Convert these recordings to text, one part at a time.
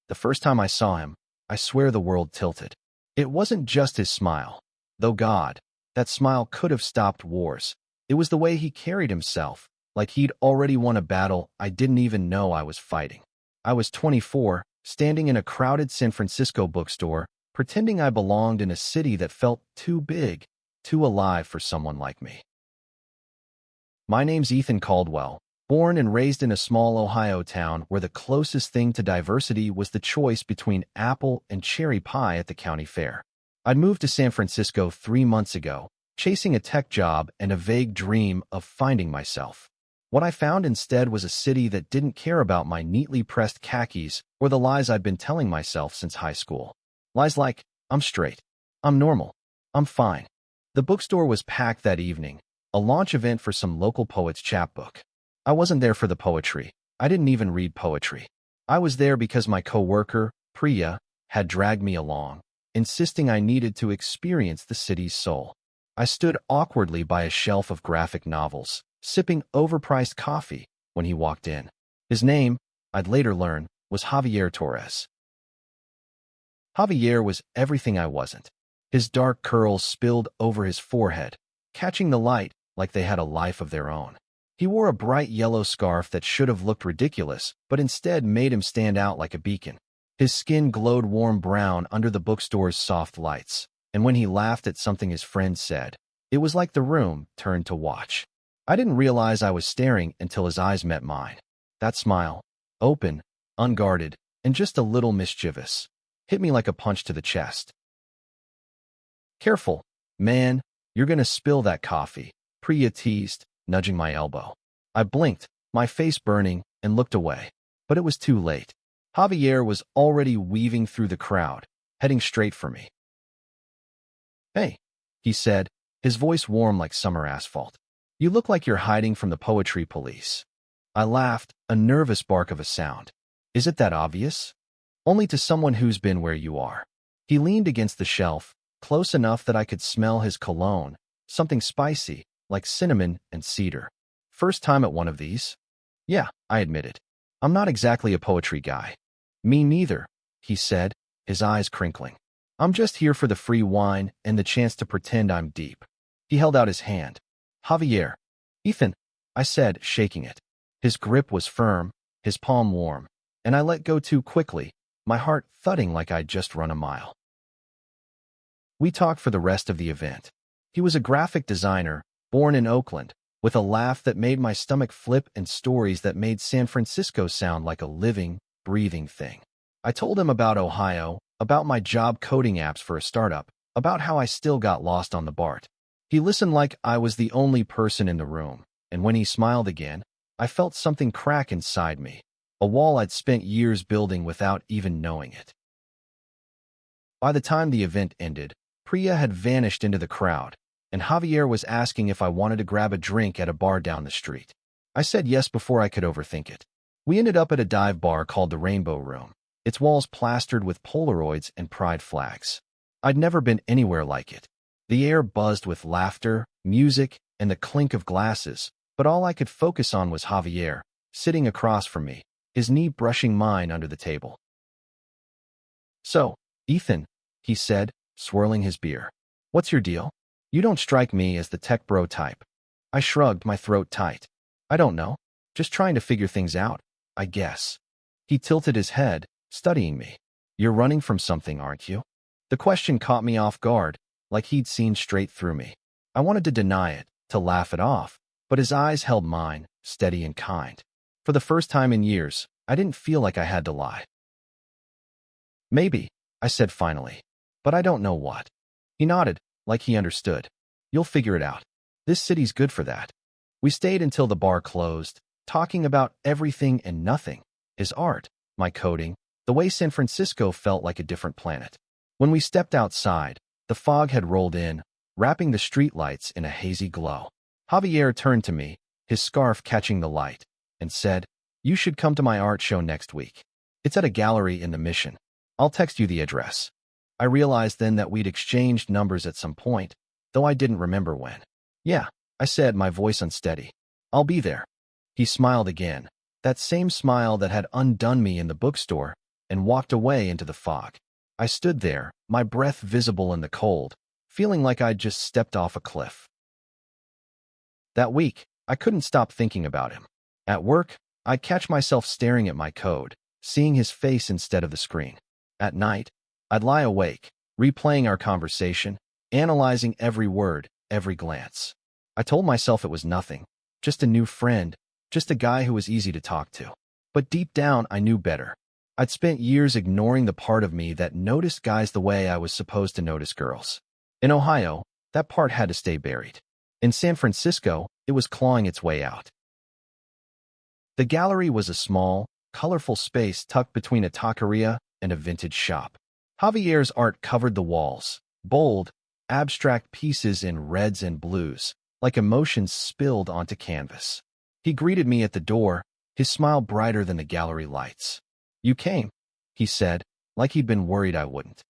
The first time I saw him, I swear the world tilted. It wasn't just his smile. Though God, that smile could have stopped wars. It was the way he carried himself, like he'd already won a battle I didn't even know I was fighting. I was 24, standing in a crowded San Francisco bookstore, pretending I belonged in a city that felt too big, too alive for someone like me. My name's Ethan Caldwell, born and raised in a small Ohio town where the closest thing to diversity was the choice between apple and cherry pie at the county fair. I'd moved to San Francisco 3 months ago, chasing a tech job and a vague dream of finding myself. What I found instead was a city that didn't care about my neatly pressed khakis or the lies I'd been telling myself since high school. Lies like, I'm straight, I'm normal, I'm fine. The bookstore was packed that evening, a launch event for some local poet's chapbook. I wasn't there for the poetry. I didn't even read poetry. I was there because my coworker, Priya, had dragged me along, insisting I needed to experience the city's soul. I stood awkwardly by a shelf of graphic novels, sipping overpriced coffee, when he walked in. His name, I'd later learn, was Javier Torres. Javier was everything I wasn't. His dark curls spilled over his forehead, catching the light like they had a life of their own. He wore a bright yellow scarf that should have looked ridiculous, but instead made him stand out like a beacon. His skin glowed warm brown under the bookstore's soft lights, and when he laughed at something his friend said, it was like the room turned to watch. I didn't realize I was staring until his eyes met mine. That smile, open, unguarded, and just a little mischievous, hit me like a punch to the chest. Careful, man, you're gonna spill that coffee, Priya teased, nudging my elbow. I blinked, my face burning, and looked away. But it was too late. Javier was already weaving through the crowd, heading straight for me. Hey, he said, his voice warm like summer asphalt. You look like you're hiding from the poetry police. I laughed, a nervous bark of a sound. Is it that obvious? Only to someone who's been where you are. He leaned against the shelf, close enough that I could smell his cologne, something spicy, like cinnamon and cedar. First time at one of these? Yeah, I admitted. I'm not exactly a poetry guy. Me neither, he said, his eyes crinkling. I'm just here for the free wine and the chance to pretend I'm deep. He held out his hand. Javier. Ethan, I said, shaking it. His grip was firm, his palm warm, and I let go too quickly, my heart thudding like I'd just run a mile. We talked for the rest of the event. He was a graphic designer, born in Oakland, with a laugh that made my stomach flip and stories that made San Francisco sound like a living, breathing thing. I told him about Ohio, about my job coding apps for a startup, about how I still got lost on the BART. He listened like I was the only person in the room, and when he smiled again, I felt something crack inside me, a wall I'd spent years building without even knowing it. By the time the event ended, Priya had vanished into the crowd, and Javier was asking if I wanted to grab a drink at a bar down the street. I said yes before I could overthink it. We ended up at a dive bar called the Rainbow Room, its walls plastered with Polaroids and pride flags. I'd never been anywhere like it. The air buzzed with laughter, music, and the clink of glasses, but all I could focus on was Javier, sitting across from me, his knee brushing mine under the table. So, Ethan, he said, swirling his beer. What's your deal? You don't strike me as the tech bro type. I shrugged, my throat tight. I don't know. Just trying to figure things out, I guess. He tilted his head, studying me. You're running from something, aren't you? The question caught me off guard, like he'd seen straight through me. I wanted to deny it, to laugh it off, but his eyes held mine, steady and kind. For the first time in years, I didn't feel like I had to lie. Maybe, I said finally, but I don't know what. He nodded, like he understood. You'll figure it out. This city's good for that. We stayed until the bar closed, talking about everything and nothing. His art, my coding, the way San Francisco felt like a different planet. When we stepped outside, the fog had rolled in, wrapping the streetlights in a hazy glow. Javier turned to me, his scarf catching the light, and said, You should come to my art show next week. It's at a gallery in the Mission. I'll text you the address. I realized then that we'd exchanged numbers at some point, though I didn't remember when. Yeah, I said, my voice unsteady. I'll be there. He smiled again, that same smile that had undone me in the bookstore, and walked away into the fog. I stood there, my breath visible in the cold, feeling like I'd just stepped off a cliff. That week, I couldn't stop thinking about him. At work, I'd catch myself staring at my code, seeing his face instead of the screen. At night, I'd lie awake, replaying our conversation, analyzing every word, every glance. I told myself it was nothing, just a new friend, just a guy who was easy to talk to. But deep down, I knew better. I'd spent years ignoring the part of me that noticed guys the way I was supposed to notice girls. In Ohio, that part had to stay buried. In San Francisco, it was clawing its way out. The gallery was a small, colorful space tucked between a taqueria and a vintage shop. Javier's art covered the walls, bold, abstract pieces in reds and blues, like emotions spilled onto canvas. He greeted me at the door, his smile brighter than the gallery lights. "You came," he said, like he'd been worried I wouldn't.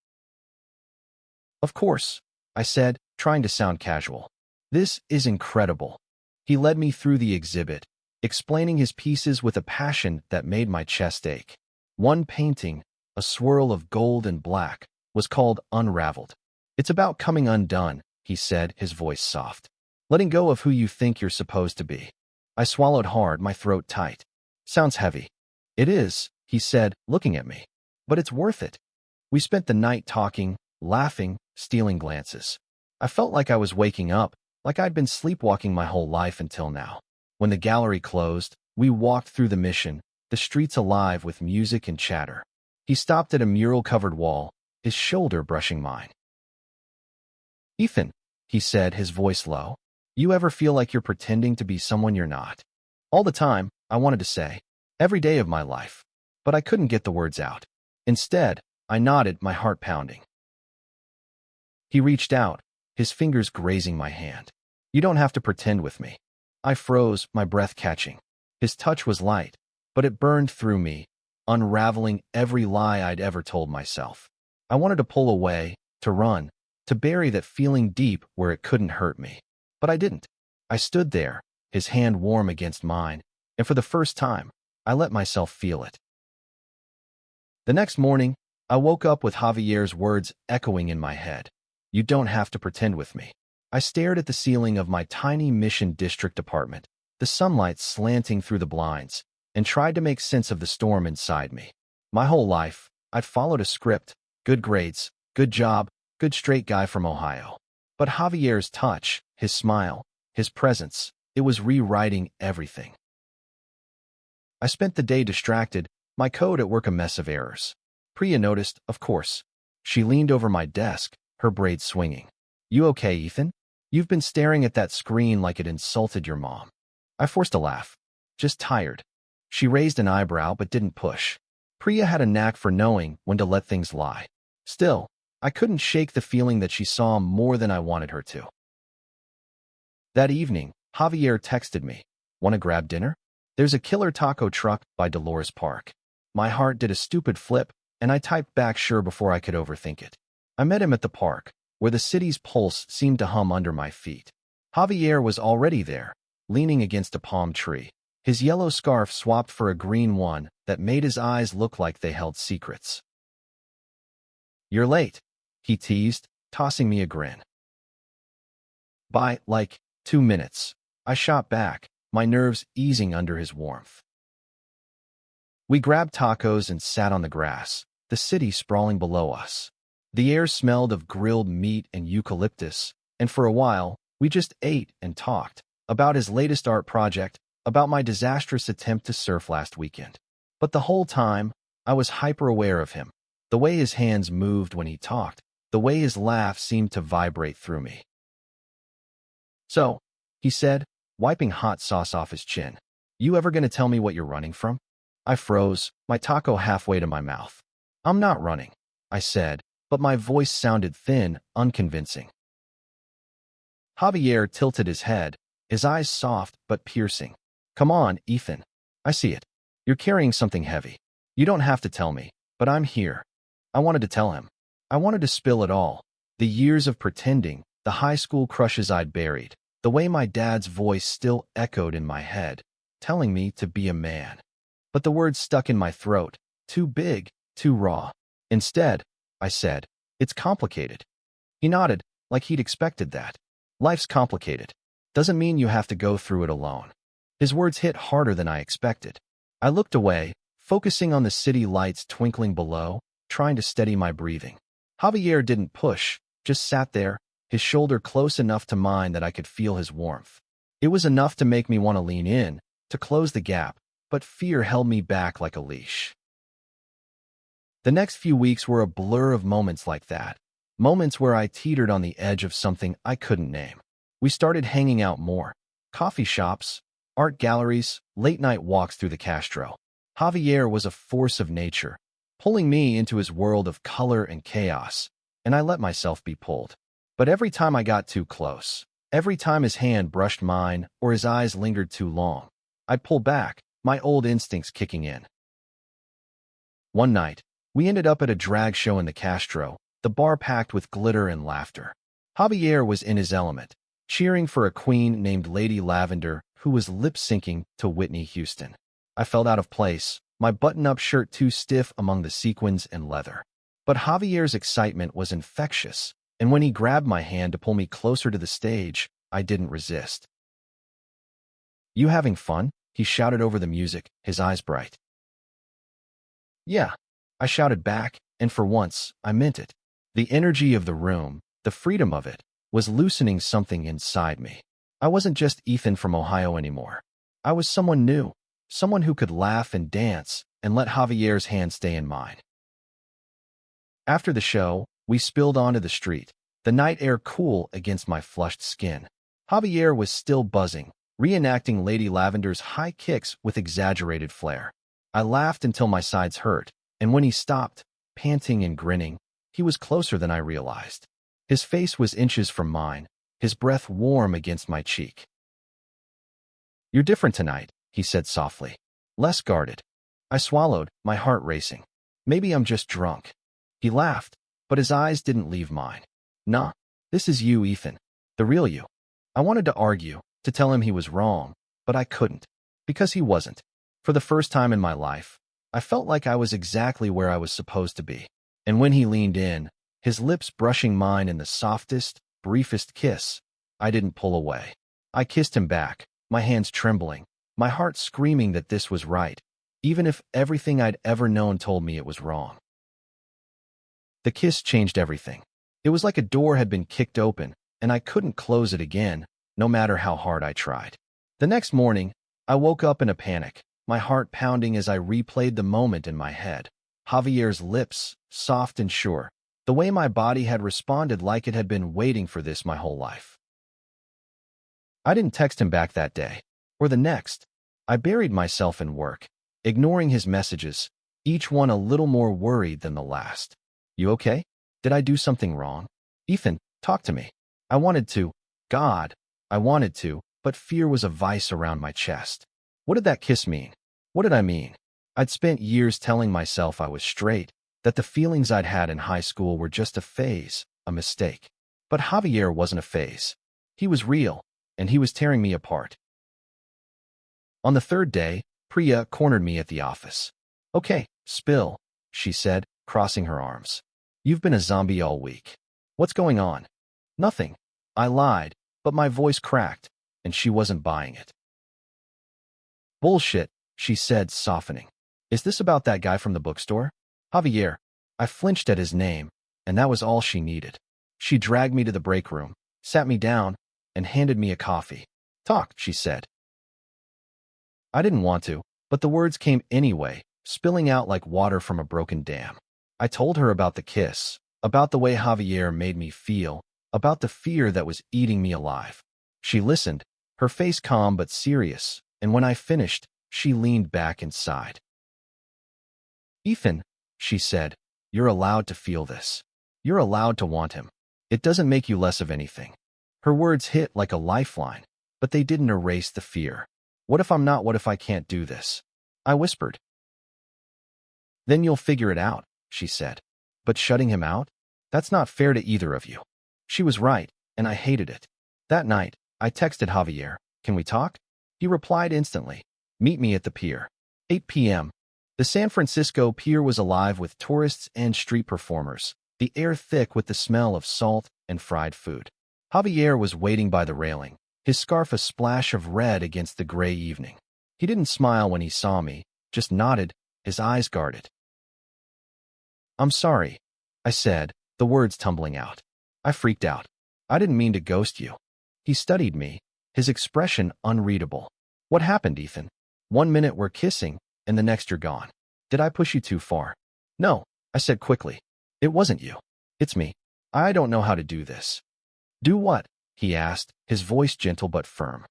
"Of course," I said, trying to sound casual. "This is incredible." He led me through the exhibit, explaining his pieces with a passion that made my chest ache. One painting, a swirl of gold and black, was called Unraveled. "It's about coming undone," he said, his voice soft. "Letting go of who you think you're supposed to be." I swallowed hard, my throat tight. "Sounds heavy." "It is," he said, looking at me. "But it's worth it." We spent the night talking, laughing, stealing glances. I felt like I was waking up, like I'd been sleepwalking my whole life until now. When the gallery closed, we walked through the Mission, the streets alive with music and chatter. He stopped at a mural-covered wall, his shoulder brushing mine. "Ethan," he said, his voice low, "you ever feel like you're pretending to be someone you're not?" "All the time," I wanted to say. "Every day of my life." But I couldn't get the words out. Instead, I nodded, my heart pounding. He reached out, his fingers grazing my hand. "You don't have to pretend with me." I froze, my breath catching. His touch was light, but it burned through me, unraveling every lie I'd ever told myself. I wanted to pull away, to run, to bury that feeling deep where it couldn't hurt me. But I didn't. I stood there, his hand warm against mine, and for the first time, I let myself feel it. The next morning, I woke up with Javier's words echoing in my head. "You don't have to pretend with me." I stared at the ceiling of my tiny Mission District apartment, the sunlight slanting through the blinds, and tried to make sense of the storm inside me. My whole life, I'd followed a script: good grades, good job, good straight guy from Ohio. But Javier's touch, his smile, his presence, it was rewriting everything. I spent the day distracted, my code at work a mess of errors. Priya noticed, of course. She leaned over my desk, her braids swinging. "You okay, Ethan? You've been staring at that screen like it insulted your mom." I forced a laugh. "Just tired." She raised an eyebrow but didn't push. Priya had a knack for knowing when to let things lie. Still, I couldn't shake the feeling that she saw more than I wanted her to. That evening, Javier texted me, "Want to grab dinner? There's a killer taco truck by Dolores Park." My heart did a stupid flip, and I typed back sure before I could overthink it. I met him at the park, where the city's pulse seemed to hum under my feet. Javier was already there, leaning against a palm tree, his yellow scarf swapped for a green one that made his eyes look like they held secrets. "You're late," he teased, tossing me a grin. "By, 2 minutes." I shot back, my nerves easing under his warmth. We grabbed tacos and sat on the grass, the city sprawling below us. The air smelled of grilled meat and eucalyptus, and for a while, we just ate and talked about his latest art project, about my disastrous attempt to surf last weekend. But the whole time, I was hyper-aware of him, the way his hands moved when he talked, the way his laugh seemed to vibrate through me. "So," he said, wiping hot sauce off his chin, "you ever gonna tell me what you're running from?" I froze, my taco halfway to my mouth. "I'm not running," I said, but my voice sounded thin, unconvincing. Javier tilted his head, his eyes soft but piercing. "Come on, Ethan. I see it. You're carrying something heavy. You don't have to tell me, but I'm here." I wanted to tell him. I wanted to spill it all. The years of pretending, the high school crushes I'd buried, the way my dad's voice still echoed in my head, telling me to be a man. But the words stuck in my throat, too big, too raw. Instead, I said, "It's complicated." He nodded, like he'd expected that. Life's complicated. Doesn't mean you have to go through it alone. His words hit harder than I expected. I looked away, focusing on the city lights twinkling below, trying to steady my breathing. Javier didn't push, just sat there, his shoulder close enough to mine that I could feel his warmth. It was enough to make me want to lean in, to close the gap, but fear held me back like a leash. The next few weeks were a blur of moments like that, moments where I teetered on the edge of something I couldn't name. We started hanging out more. Coffee shops, art galleries, late-night walks through the Castro. Javier was a force of nature, pulling me into his world of color and chaos, and I let myself be pulled. But every time I got too close, every time his hand brushed mine or his eyes lingered too long, I'd pull back, my old instincts kicking in. One night, we ended up at a drag show in the Castro, the bar packed with glitter and laughter. Javier was in his element, cheering for a queen named Lady Lavender who was lip-syncing to Whitney Houston. I felt out of place, my button-up shirt too stiff among the sequins and leather. But Javier's excitement was infectious, and when he grabbed my hand to pull me closer to the stage, I didn't resist. "You having fun?" he shouted over the music, his eyes bright. "Yeah," I shouted back, and for once, I meant it. The energy of the room, the freedom of it, was loosening something inside me. I wasn't just Ethan from Ohio anymore. I was someone new, someone who could laugh and dance and let Javier's hand stay in mine. After the show, we spilled onto the street, the night air cool against my flushed skin. Javier was still buzzing, reenacting Lady Lavender's high kicks with exaggerated flair. I laughed until my sides hurt, and when he stopped, panting and grinning, he was closer than I realized. His face was inches from mine, his breath warm against my cheek. "You're different tonight," he said softly. "Less guarded." I swallowed, my heart racing. "Maybe I'm just drunk." He laughed, but his eyes didn't leave mine. "Nah, this is you, Ethan. The real you." I wanted to argue, to tell him he was wrong, but I couldn't. Because he wasn't. For the first time in my life, I felt like I was exactly where I was supposed to be. And when he leaned in, his lips brushing mine in the softest, briefest kiss, I didn't pull away. I kissed him back, my hands trembling, my heart screaming that this was right, even if everything I'd ever known told me it was wrong. The kiss changed everything. It was like a door had been kicked open, and I couldn't close it again, no matter how hard I tried. The next morning, I woke up in a panic, my heart pounding as I replayed the moment in my head. Javier's lips, soft and sure, the way my body had responded like it had been waiting for this my whole life. I didn't text him back that day, or the next. I buried myself in work, ignoring his messages, each one a little more worried than the last. "You okay? Did I do something wrong? Ethan, talk to me." I wanted to. God, I wanted to, but fear was a vice around my chest. What did that kiss mean? What did I mean? I'd spent years telling myself I was straight, that the feelings I'd had in high school were just a phase, a mistake. But Javier wasn't a phase. He was real, and he was tearing me apart. On the third day, Priya cornered me at the office. "Okay, spill," she said, crossing her arms. "You've been a zombie all week. What's going on?" "Nothing." I lied, but my voice cracked, and she wasn't buying it. "Bullshit," she said, softening. "Is this about that guy from the bookstore?" "Javier." I flinched at his name, and that was all she needed. She dragged me to the break room, sat me down, and handed me a coffee. "Talk," she said. I didn't want to, but the words came anyway, spilling out like water from a broken dam. I told her about the kiss, about the way Javier made me feel, about the fear that was eating me alive. She listened, her face calm but serious, and when I finished, she leaned back and sighed. "Ethan," she said, "you're allowed to feel this. You're allowed to want him. It doesn't make you less of anything." Her words hit like a lifeline, but they didn't erase the fear. "What if I'm not? What if I can't do this?" I whispered. "Then you'll figure it out," she said. "But shutting him out? That's not fair to either of you." She was right, and I hated it. That night, I texted Javier, "Can we talk?" He replied instantly, "Meet me at the pier. 8 p.m. The San Francisco pier was alive with tourists and street performers, the air thick with the smell of salt and fried food. Javier was waiting by the railing, his scarf a splash of red against the gray evening. He didn't smile when he saw me, just nodded, his eyes guarded. "I'm sorry," I said, the words tumbling out. I freaked out. "I didn't mean to ghost you." He studied me, his expression unreadable. "What happened, Ethan? One minute we're kissing, and the next you're gone. Did I push you too far?" "No," I said quickly. "It wasn't you. It's me. I don't know how to do this." "Do what?" he asked, his voice gentle but firm.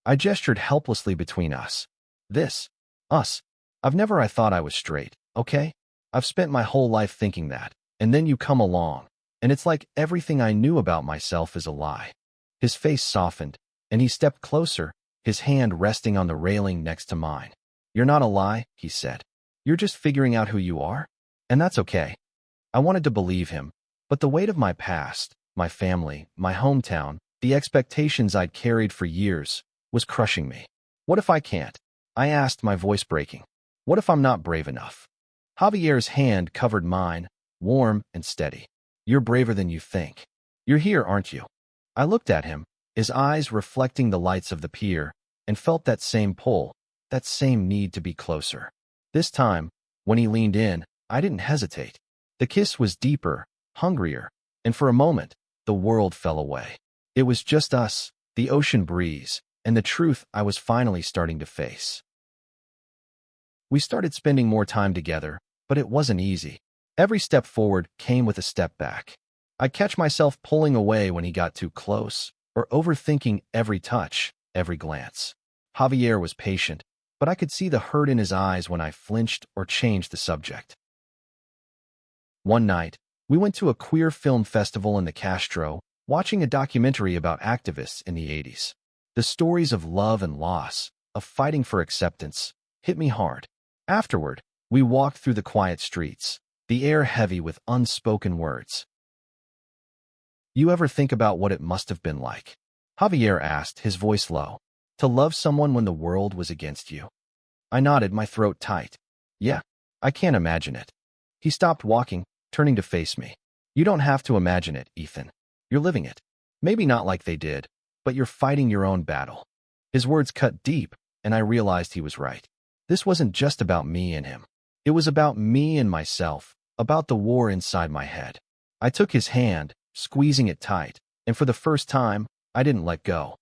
I gestured helplessly between us. "This. Us. I thought I was straight, okay? I've spent my whole life thinking that, and then you come along, and it's like everything I knew about myself is a lie." His face softened, and he stepped closer, his hand resting on the railing next to mine. "You're not a lie," he said. "You're just figuring out who you are, and that's okay." I wanted to believe him, but the weight of my past, my family, my hometown, the expectations I'd carried for years, was crushing me. "What if I can't?" I asked, my voice breaking. "What if I'm not brave enough?" Javier's hand covered mine, warm and steady. "You're braver than you think. You're here, aren't you?" I looked at him, his eyes reflecting the lights of the pier, and felt that same pull, that same need to be closer. This time, when he leaned in, I didn't hesitate. The kiss was deeper, hungrier, and for a moment, the world fell away. It was just us, the ocean breeze, and the truth I was finally starting to face. We started spending more time together, but it wasn't easy. Every step forward came with a step back. I'd catch myself pulling away when he got too close, or overthinking every touch, every glance. Javier was patient, but I could see the hurt in his eyes when I flinched or changed the subject. One night, we went to a queer film festival in the Castro, watching a documentary about activists in the 80s. The stories of love and loss, of fighting for acceptance, hit me hard. Afterward, we walked through the quiet streets, the air heavy with unspoken words. "You ever think about what it must have been like?" Javier asked, his voice low. "To love someone when the world was against you?" I nodded, my throat tight. "Yeah, I can't imagine it." He stopped walking, turning to face me. "You don't have to imagine it, Ethan. You're living it. Maybe not like they did, but you're fighting your own battle." His words cut deep, and I realized he was right. This wasn't just about me and him. It was about me and myself, about the war inside my head. I took his hand, squeezing it tight, and for the first time, I didn't let go.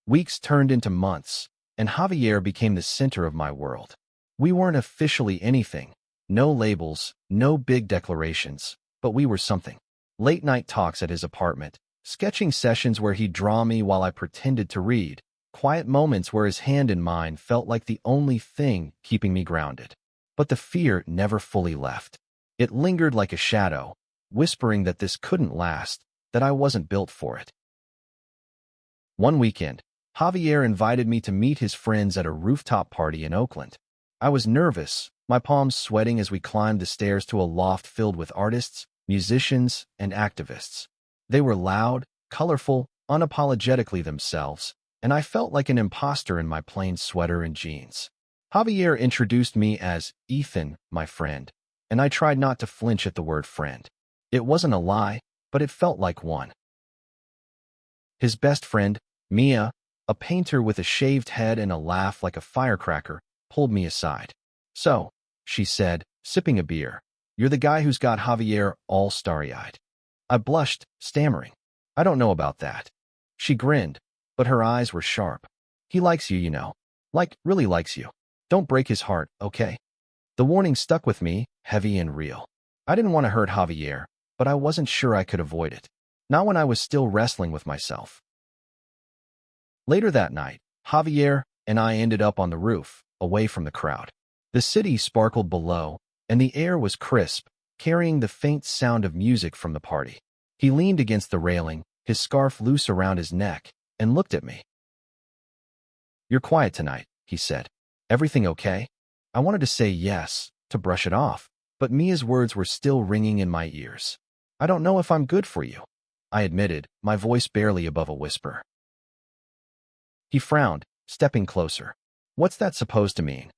Weeks turned into months, and Javier became the center of my world. We weren't officially anything, no labels, no big declarations, but we were something. Late-night talks at his apartment, sketching sessions where he'd draw me while I pretended to read, quiet moments where his hand in mine felt like the only thing keeping me grounded. But the fear never fully left. It lingered like a shadow, whispering that this couldn't last, that I wasn't built for it. One weekend, Javier invited me to meet his friends at a rooftop party in Oakland. I was nervous, my palms sweating as we climbed the stairs to a loft filled with artists, musicians, and activists. They were loud, colorful, unapologetically themselves, and I felt like an imposter in my plain sweater and jeans. Javier introduced me as Ethan, my friend, and I tried not to flinch at the word friend. It wasn't a lie, but it felt like one. His best friend, Mia, a painter with a shaved head and a laugh like a firecracker, pulled me aside. "So," she said, sipping a beer, "you're the guy who's got Javier all starry-eyed." I blushed, stammering. "I don't know about that." She grinned, but her eyes were sharp. "He likes you, you know. Like, really likes you. Don't break his heart, okay?" The warning stuck with me, heavy and real. I didn't want to hurt Javier, but I wasn't sure I could avoid it. Not when I was still wrestling with myself. Later that night, Javier and I ended up on the roof, away from the crowd. The city sparkled below, and the air was crisp, carrying the faint sound of music from the party. He leaned against the railing, his scarf loose around his neck, and looked at me. "You're quiet tonight," he said. "Everything okay?" I wanted to say yes, to brush it off, but Mia's words were still ringing in my ears. "I don't know if I'm good for you," I admitted, my voice barely above a whisper. He frowned, stepping closer. What's that supposed to mean?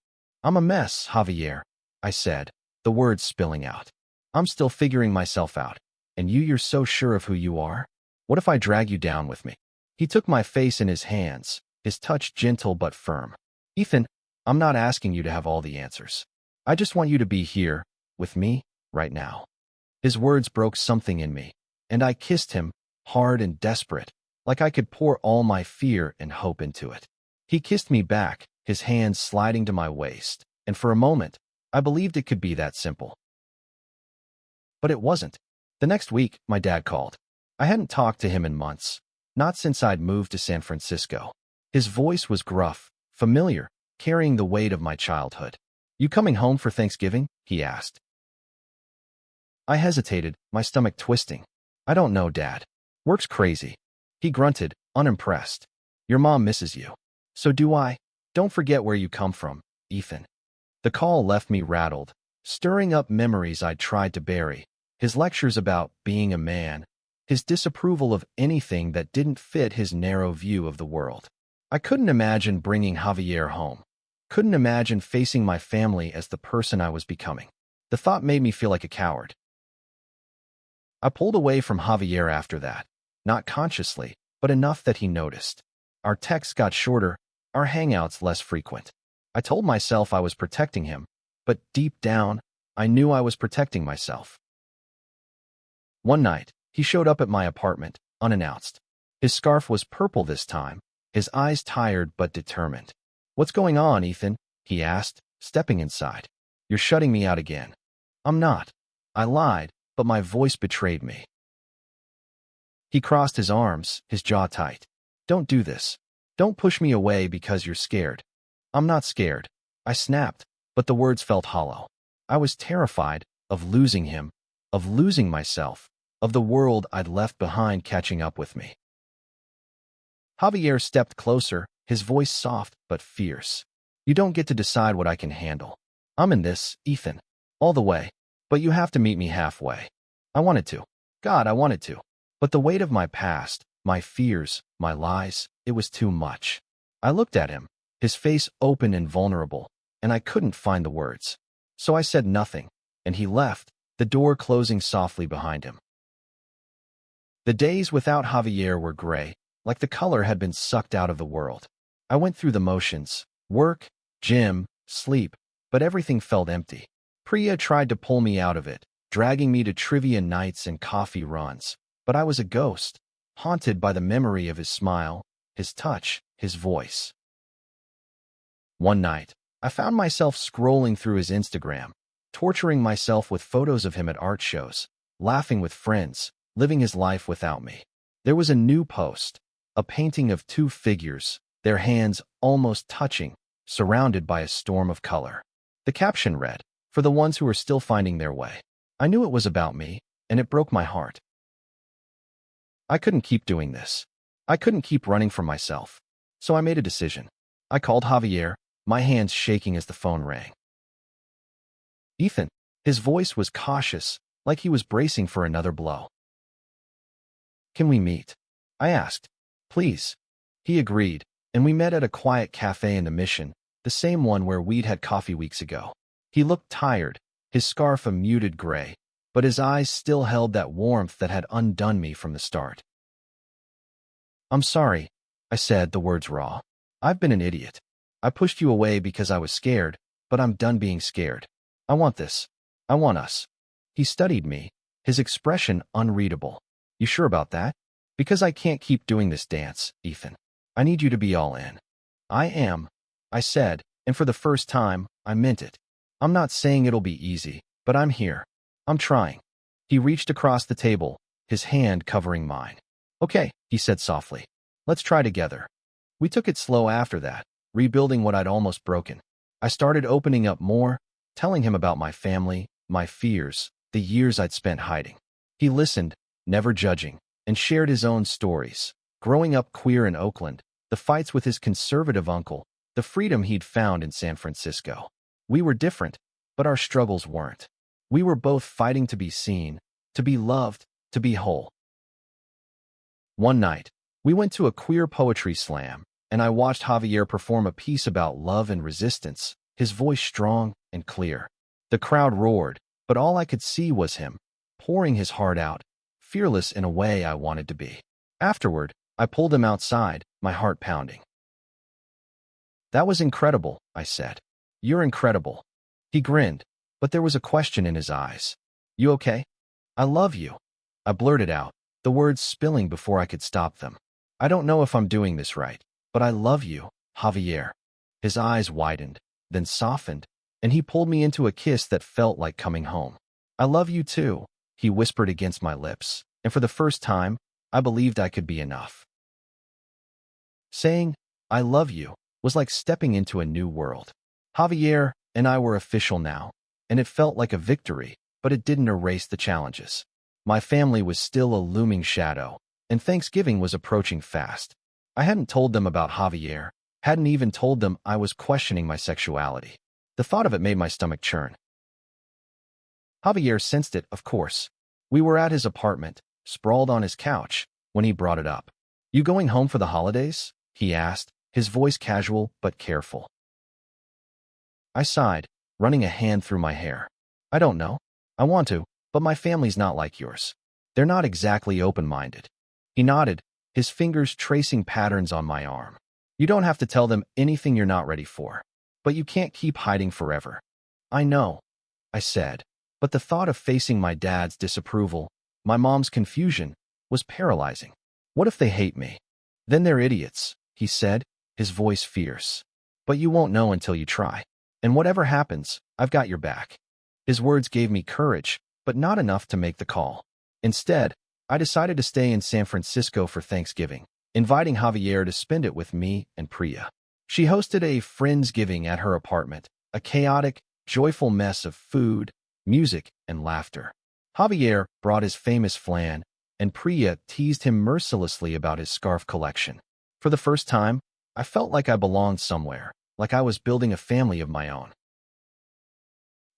I'm a mess, Javier, I said, the words spilling out. I'm still figuring myself out. And you're so sure of who you are? What if I drag you down with me? He took my face in his hands, his touch gentle but firm. Ethan, I'm not asking you to have all the answers. I just want you to be here, with me, right now. His words broke something in me, and I kissed him, hard and desperate, like I could pour all my fear and hope into it. He kissed me back, his hands sliding to my waist, and for a moment, I believed it could be that simple. But it wasn't. The next week, my dad called. I hadn't talked to him in months, not since I'd moved to San Francisco. His voice was gruff, familiar, carrying the weight of my childhood. You coming home for Thanksgiving? He asked. I hesitated, my stomach twisting. I don't know, Dad. Work's crazy. He grunted, unimpressed. Your mom misses you. So do I. Don't forget where you come from, Ethan. The call left me rattled, stirring up memories I'd tried to bury. His lectures about being a man, his disapproval of anything that didn't fit his narrow view of the world. I couldn't imagine bringing Javier home. Couldn't imagine facing my family as the person I was becoming. The thought made me feel like a coward. I pulled away from Javier after that, not consciously, but enough that he noticed. Our texts got shorter, our hangouts less frequent. I told myself I was protecting him, but deep down, I knew I was protecting myself. One night, he showed up at my apartment, unannounced. His scarf was purple this time, his eyes tired but determined. What's going on, Ethan? He asked, stepping inside. You're shutting me out again. I'm not. I lied, but my voice betrayed me. He crossed his arms, his jaw tight. Don't do this. Don't push me away because you're scared. I'm not scared. I snapped, but the words felt hollow. I was terrified of losing him, of losing myself, of the world I'd left behind catching up with me. Javier stepped closer, his voice soft but fierce. You don't get to decide what I can handle. I'm in this, Ethan, all the way, but you have to meet me halfway. I wanted to. God, I wanted to. But the weight of my past, my fears, my lies, it was too much. I looked at him, his face open and vulnerable, and I couldn't find the words. So I said nothing, and he left, the door closing softly behind him. The days without Javier were gray, like the color had been sucked out of the world. I went through the motions, work, gym, sleep, but everything felt empty. Priya tried to pull me out of it, dragging me to trivia nights and coffee runs, but I was a ghost, haunted by the memory of his smile, his touch, his voice. One night, I found myself scrolling through his Instagram, torturing myself with photos of him at art shows, laughing with friends, living his life without me. There was a new post, a painting of two figures, their hands almost touching, surrounded by a storm of color. The caption read, "For the ones who are still finding their way." I knew it was about me, and it broke my heart. I couldn't keep doing this. I couldn't keep running from myself. So I made a decision. I called Javier, my hands shaking as the phone rang. Ethan, his voice was cautious, like he was bracing for another blow. Can we meet? I asked. Please. He agreed, and we met at a quiet cafe in the Mission, the same one where we'd had coffee weeks ago. He looked tired, his scarf a muted gray, but his eyes still held that warmth that had undone me from the start. I'm sorry, I said, the words raw. I've been an idiot. I pushed you away because I was scared, but I'm done being scared. I want this. I want us. He studied me, his expression unreadable. You sure about that? Because I can't keep doing this dance, Ethan. I need you to be all in. I am, I said, and for the first time, I meant it. I'm not saying it'll be easy, but I'm here. I'm trying. He reached across the table, his hand covering mine. Okay, he said softly. Let's try together. We took it slow after that, rebuilding what I'd almost broken. I started opening up more, telling him about my family, my fears, the years I'd spent hiding. He listened, never judging, and shared his own stories. Growing up queer in Oakland, the fights with his conservative uncle, the freedom he'd found in San Francisco. We were different, but our struggles weren't. We were both fighting to be seen, to be loved, to be whole. One night, we went to a queer poetry slam, and I watched Javier perform a piece about love and resistance, his voice strong and clear. The crowd roared, but all I could see was him, pouring his heart out, fearless in a way I wanted to be. Afterward, I pulled him outside, my heart pounding. "That was incredible," I said. "You're incredible." He grinned, but there was a question in his eyes. "You okay?" "I love you," I blurted out, the words spilling before I could stop them. "I don't know if I'm doing this right, but I love you, Javier." His eyes widened, then softened, and he pulled me into a kiss that felt like coming home. "I love you too," he whispered against my lips, and for the first time, I believed I could be enough. Saying, "I love you," was like stepping into a new world. Javier and I were official now, and it felt like a victory, but it didn't erase the challenges. My family was still a looming shadow, and Thanksgiving was approaching fast. I hadn't told them about Javier, hadn't even told them I was questioning my sexuality. The thought of it made my stomach churn. Javier sensed it, of course. We were at his apartment, sprawled on his couch, when he brought it up. "You going home for the holidays?" he asked, his voice casual but careful. I sighed, running a hand through my hair. "I don't know. I want to, but my family's not like yours. They're not exactly open-minded." He nodded, his fingers tracing patterns on my arm. "You don't have to tell them anything you're not ready for. But you can't keep hiding forever." "I know," I said, but the thought of facing my dad's disapproval, my mom's confusion, was paralyzing. "What if they hate me?" "Then they're idiots," he said, his voice fierce. "But you won't know until you try. And whatever happens, I've got your back." His words gave me courage, but not enough to make the call. Instead, I decided to stay in San Francisco for Thanksgiving, inviting Javier to spend it with me and Priya. She hosted a Friendsgiving at her apartment, a chaotic, joyful mess of food, music, and laughter. Javier brought his famous flan, and Priya teased him mercilessly about his scarf collection. For the first time, I felt like I belonged somewhere, like I was building a family of my own.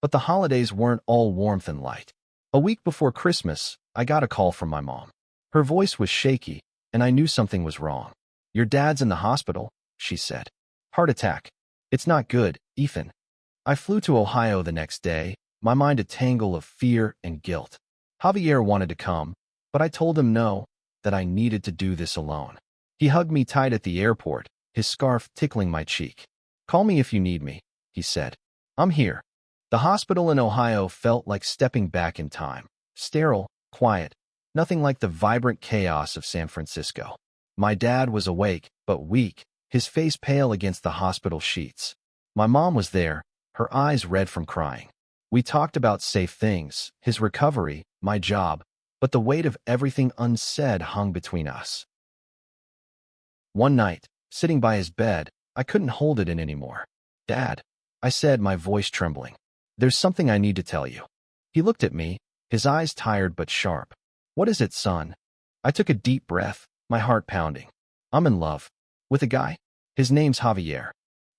But the holidays weren't all warmth and light. A week before Christmas, I got a call from my mom. Her voice was shaky, and I knew something was wrong. "Your dad's in the hospital," she said. "Heart attack. It's not good, Ethan." I flew to Ohio the next day, my mind a tangle of fear and guilt. Javier wanted to come, but I told him no, that I needed to do this alone. He hugged me tight at the airport, his scarf tickling my cheek. "Call me if you need me," he said. "I'm here." The hospital in Ohio felt like stepping back in time. Sterile, quiet, nothing like the vibrant chaos of San Francisco. My dad was awake, but weak, his face pale against the hospital sheets. My mom was there, her eyes red from crying. We talked about safe things, his recovery, my job, but the weight of everything unsaid hung between us. One night, sitting by his bed, I couldn't hold it in anymore. "Dad," I said, my voice trembling. "There's something I need to tell you." He looked at me, his eyes tired but sharp. "What is it, son?" I took a deep breath, my heart pounding. "I'm in love. With a guy. His name's Javier."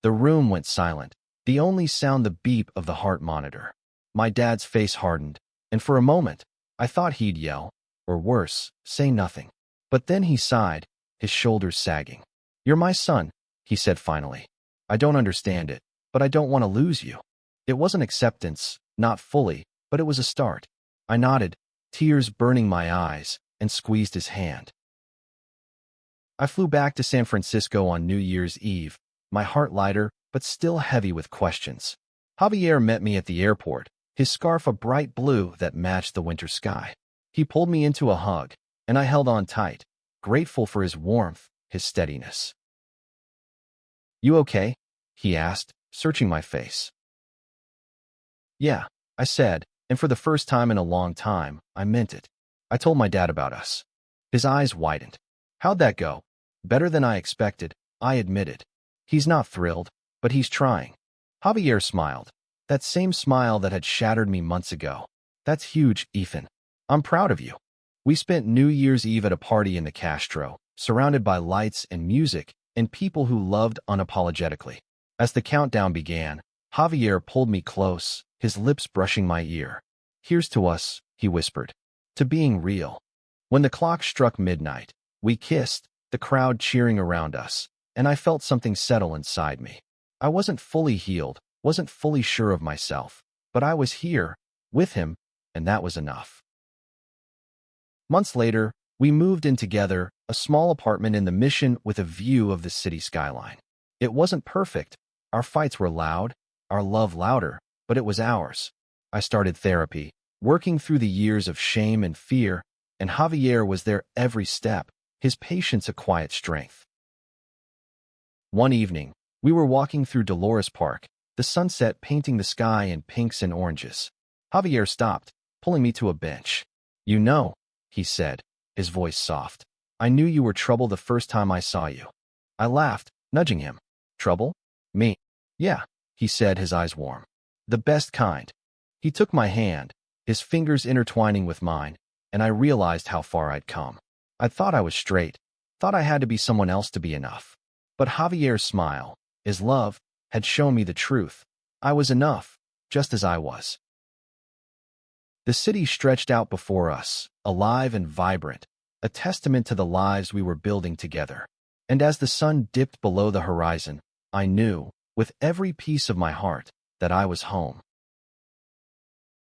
The room went silent, the only sound the beep of the heart monitor. My dad's face hardened, and for a moment, I thought he'd yell, or worse, say nothing. But then he sighed, his shoulders sagging. "You're my son," he said finally. "I don't understand it, but I don't want to lose you." It wasn't acceptance, not fully, but it was a start. I nodded, tears burning my eyes, and squeezed his hand. I flew back to San Francisco on New Year's Eve, my heart lighter, but still heavy with questions. Javier met me at the airport, his scarf a bright blue that matched the winter sky. He pulled me into a hug, and I held on tight, grateful for his warmth, his steadiness. "You okay?" he asked, searching my face. "Yeah," I said, and for the first time in a long time, I meant it. I told my dad about us. His eyes widened. "How'd that go?" "Better than I expected," I admitted. "He's not thrilled, but he's trying." Javier smiled. That same smile that had shattered me months ago. "That's huge, Ethan. I'm proud of you." We spent New Year's Eve at a party in the Castro, surrounded by lights and music and people who loved unapologetically. As the countdown began, Javier pulled me close, his lips brushing my ear. "Here's to us," he whispered. "To being real." When the clock struck midnight, we kissed, the crowd cheering around us, and I felt something settle inside me. I wasn't fully healed, wasn't fully sure of myself, but I was here, with him, and that was enough. Months later, we moved in together, a small apartment in the Mission with a view of the city skyline. It wasn't perfect. Our fights were loud, our love louder, but it was ours. I started therapy, working through the years of shame and fear, and Javier was there every step, his patience a quiet strength. One evening, we were walking through Dolores Park, the sunset painting the sky in pinks and oranges. Javier stopped, pulling me to a bench. "You know," he said, his voice soft, "I knew you were trouble the first time I saw you." I laughed, nudging him. "Trouble? Me?" "Yeah," he said, his eyes warm. "The best kind." He took my hand, his fingers intertwining with mine, and I realized how far I'd come. I thought I was straight, thought I had to be someone else to be enough. But Javier's smile, his love, had shown me the truth. I was enough, just as I was. The city stretched out before us, alive and vibrant, a testament to the lives we were building together. And as the sun dipped below the horizon, I knew, with every piece of my heart, that I was home.